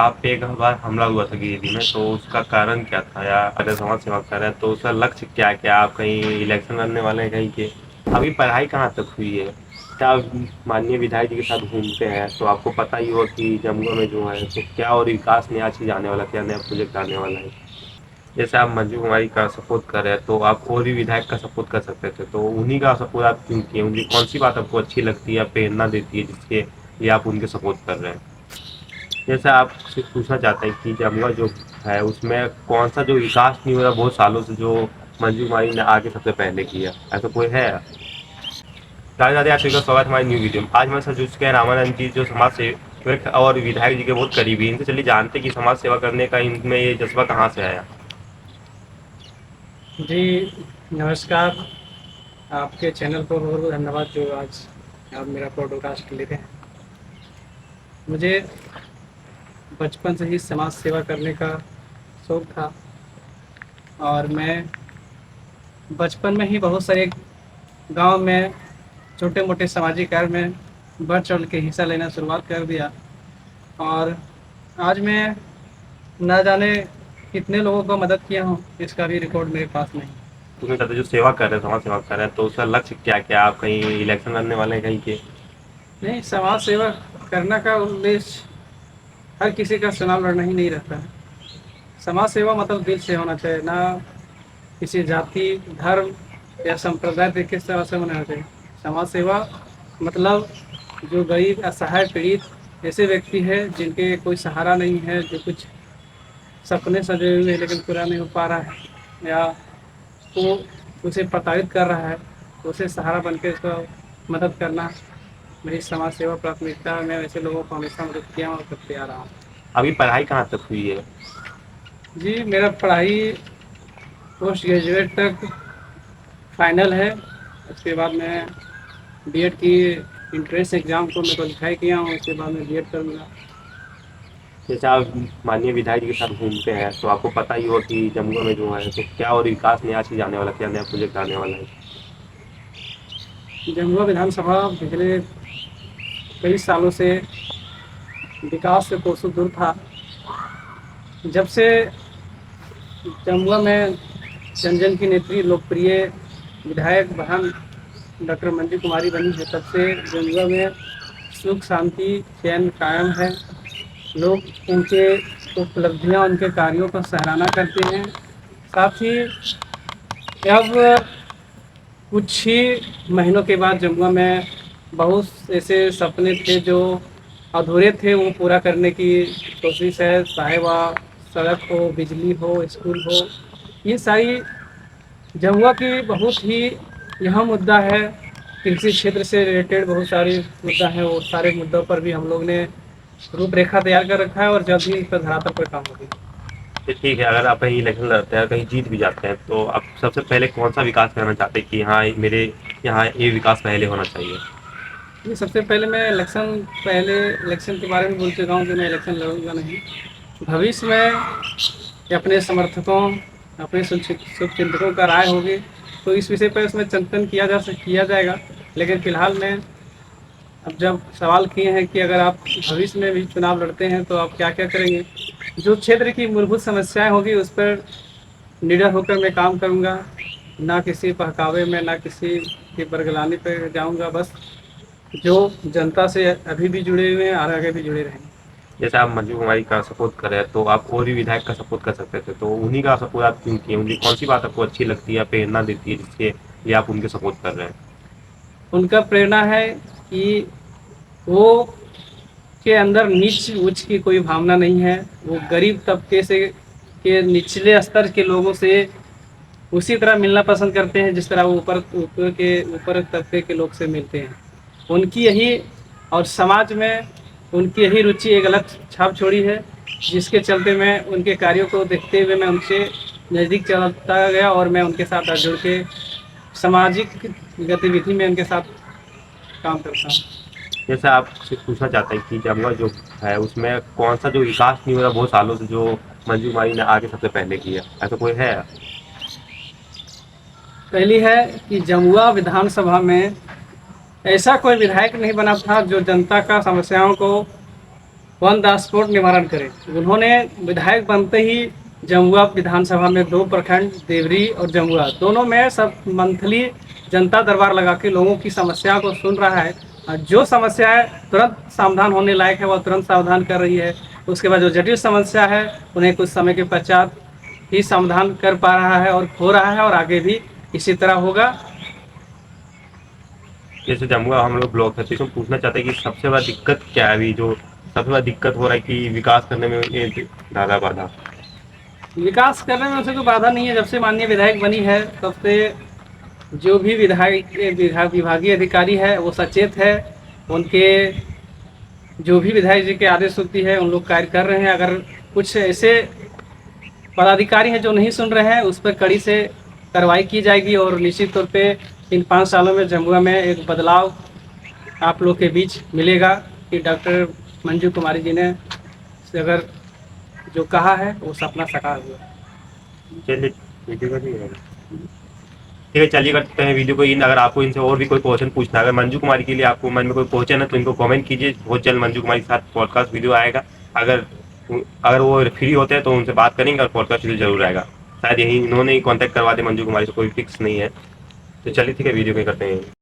आप पे एक बार हमला हुआ था गिरिडीह में, तो उसका कारण क्या था? या अगर समाज सेवा कर रहे हैं तो उसका लक्ष्य क्या है? क्या आप कहीं इलेक्शन लड़ने वाले हैं कहीं के? अभी पढ़ाई कहाँ तक हुई है? क्या आप माननीय विधायक जी के साथ घूमते हैं तो आपको पता ही होगा कि जमुआ में जो है तो क्या और विकास नया चीज़ आने वाला है, क्या नया प्रोजेक्ट आने वाला है? जैसे आप मंजू कुमारी का सपोर्ट कर रहे हैं तो आप और भी विधायक का सपोर्ट कर सकते थे, तो उन्हीं का सपोर्ट आप क्यों किए? उनकी कौन सी बात आपको अच्छी लगती है या प्रेरणा देती है जिसके लिए आप उनके सपोर्ट कर रहे हैं? जैसे आपसे पूछना चाहते हैं कि जमुआ जो है उसमें कौन सा जो विकास नहीं हो रहा बहुत सालों से, जो मंजू कुमारी ने आगे सबसे पहले किया, ऐसा कोई है? राधे राधे, आप सभी का स्वागत है हमारी न्यू वीडियो में। आज हमारे साथ जुड़ चुके हैं रामानंद जी, जो समाज सेवक और विधायक जी के बहुत करीबी। इनसे चलिए जानते हैं कि समाज सेवा करने का इनमें ये जज्बा कहाँ से आया। जी नमस्कार। आपके चैनल को बहुत बहुत धन्यवाद जो आज आप मेरा पॉडकास्ट लेते हैं। मुझे बचपन से ही समाज सेवा करने का शौक़ था और मैं बचपन में ही बहुत सारे गांव में छोटे मोटे सामाजिक कार्य में बढ़ चढ़ के हिस्सा लेना शुरुआत कर दिया और आज मैं ना जाने कितने लोगों को मदद किया हूँ, इसका भी रिकॉर्ड मेरे पास नहीं। उसमें कहते जो सेवा कर रहे हैं, समाज सेवा कर रहे हैं, तो उसका लक्ष्य क्या है? क्या आप कहीं इलेक्शन लड़ने वाले हैं कहीं के? नहीं, समाज सेवा करने का उद्देश्य हर किसी का चुनाव लड़ना ही नहीं रहता है। समाज सेवा मतलब दिल से होना चाहिए, ना किसी जाति धर्म या संप्रदाय के किस तरह से होना चाहिए। समाज सेवा मतलब जो गरीब असहाय पीड़ित ऐसे व्यक्ति है जिनके कोई सहारा नहीं है, जो कुछ सपने सजे हुए हैं लेकिन पूरा नहीं हो पा रहा है, या वो उसे प्रताड़ित कर रहा है, तो उसे सहारा बन के उसका मदद करना मेरी समाज सेवा प्राथमिकता है। मैं ऐसे लोगों को हमेशा मदद किया हूँ और करते आ रहा हूँ। अभी पढ़ाई कहाँ तक हुई है? जी मेरा पढ़ाई पोस्ट ग्रेजुएट तक फाइनल है। उसके बाद मैं बीएड की इंट्रेंस एग्ज़ाम को मैं क्वालिफाई किया हूँ, उसके बाद मैं बीएड करूँगा। जैसे आप माननीय विधायक जी के साथ घूमते हैं तो आपको पता ही होगा कि जमुआ में जो है तो क्या और विकास नया चीज़ आने वाला है, क्या नया प्रोजेक्ट आने वाला है? जमुआ विधानसभा पिछले कई सालों से विकास से कोसों दूर था। जब से जमुआ में जन जन की नेत्री लोकप्रिय विधायक बहन डॉक्टर मंजू कुमारी बनी है, तब से जमुआ में सुख शांति चैन कायम है। लोग उनके उपलब्धियां उनके कार्यों का सराहना करते हैं। साथ ही अब कुछ ही महीनों के बाद जमुआ में बहुत ऐसे सपने थे जो अधूरे थे, वो पूरा करने की कोशिश है। चाहे वह सड़क हो, बिजली हो, स्कूल हो, ये सारी जमुआ की बहुत ही यहाँ मुद्दा है। कृषि क्षेत्र से रिलेटेड बहुत सारे मुद्दा है, और सारे मुद्दों पर भी हम लोग ने रूपरेखा तैयार कर रखा है और जल्द ही इस पर धरातल पर काम होगी। तो ठीक है, अगर आप कहीं इलेक्शन लड़ते हैं, कहीं जीत भी जाते हैं, तो आप सबसे पहले कौन सा विकास करना चाहते हैं कि हाँ मेरे यहाँ ये विकास पहले होना चाहिए? ये सबसे पहले मैं इलेक्शन के बारे में बोल चुका हूँ कि मैं इलेक्शन लड़ूंगा नहीं। भविष्य में अपने समर्थकों, अपने शुभचिंतकों का राय होगी तो इस विषय पर इसमें चिंतन किया जाएगा। लेकिन फिलहाल मैं अब जब सवाल किए हैं कि अगर आप भविष्य में भी चुनाव लड़ते हैं तो आप क्या क्या करेंगे, जो क्षेत्र की मूलभूत समस्याएं होगी उस पर निडर होकर मैं काम करूंगा। ना किसी बहकावे में, ना किसी की बरगलाने पर जाऊंगा। बस जो जनता से अभी भी जुड़े हुए हैं और आगे भी जुड़े रहेंगे। जैसे आप मंजू कुमारी का सपोर्ट कर रहे हैं तो आप और भी विधायक का सपोर्ट कर सकते थे, तो उन्हीं का सपोर्ट आप क्यों किए? उनकी कौन सी बात आपको अच्छी लगती है या प्रेरणा देती है जिसके लिए आप उनके सपोर्ट कर रहे हैं? उनका प्रेरणा है कि वो के अंदर नीच ऊंच की कोई भावना नहीं है। वो गरीब तबके से के निचले स्तर के लोगों से उसी तरह मिलना पसंद करते हैं जिस तरह वो ऊपर तबके के लोग से मिलते हैं। उनकी यही और समाज में उनकी यही रुचि एक अलग छाप छोड़ी है, जिसके चलते मैं उनके कार्यों को देखते हुए मैं उनसे नज़दीक चलता गया और मैं उनके साथ जुड़ के सामाजिक गतिविधि में उनके साथ काम करता हूँ। जैसे आपसे पूछना चाहते हैं कि जमुआ जो है उसमें कौन सा जो विकास नहीं हो रहा बहुत सालों से, जो मंजू कुमारी ने आगे सबसे पहले किया, ऐसा कोई है? पहली है कि जमुआ विधानसभा में ऐसा कोई विधायक नहीं बना था जो जनता का समस्याओं को ऑन द स्पॉट निवारण करें। उन्होंने विधायक बनते ही जमुआ विधानसभा में 2 प्रखंड देवरी और जमुआ दोनों में सब मंथली जनता दरबार लगा के लोगों की समस्या को सुन रहा है। और जो समस्या है तुरंत समाधान होने लायक है वह तुरंत समाधान कर रही है। उसके बाद जो जटिल समस्या है उन्हें कुछ समय के पश्चात ही समाधान कर पा रहा है और हो रहा है और आगे भी इसी तरह होगा। जैसे जमुआ हम लोग ब्लॉक है, तो इसमें पूछना चाहते हैं कि सबसे बड़ा दिक्कत क्या है अभी, जो सबसे बड़ा दिक्कत हो रहा है कि विकास करने में ये ज़्यादा बाधा? विकास करने में उसे कोई बाधा नहीं है। जब से माननीय विधायक बनी है तब से जो भी विभागीय अधिकारी है वो सचेत है। उनके जो भी विधायक जी के आदेश होती है उन लोग कार्य कर रहे हैं। अगर कुछ ऐसे पदाधिकारी हैं जो नहीं सुन रहे हैं उस पर कड़ी से कार्रवाई की जाएगी और निश्चित तौर पे इन 5 सालों में जमुआ में एक बदलाव आप लोग के बीच मिलेगा कि डॉक्टर मंजू कुमारी जी ने अगर जो कहा है वो सपना साकार हुआ। चलिए वीडियो का नहीं है। ठीक है, चलिए करते हैं वीडियो को इन। अगर आपको इनसे और भी कोई क्वेश्चन पूछना है, अगर मंजू कुमारी के लिए आपको मन में कोई क्वेश्चन है तो इनको कमेंट कीजिए। बहुत जल्द मंजू कुमारी के साथ पॉडकास्ट वीडियो आएगा। अगर वो फ्री होते हैं तो उनसे बात करेंगे और पॉडकास्ट वीडियो जरूर आएगा। शायद यही इन्होंने ही कॉन्टैक्ट करवा दे मंजू कुमारी से, कोई फिक्स नहीं है। तो चलिए ठीक है, वीडियो में करते हैं।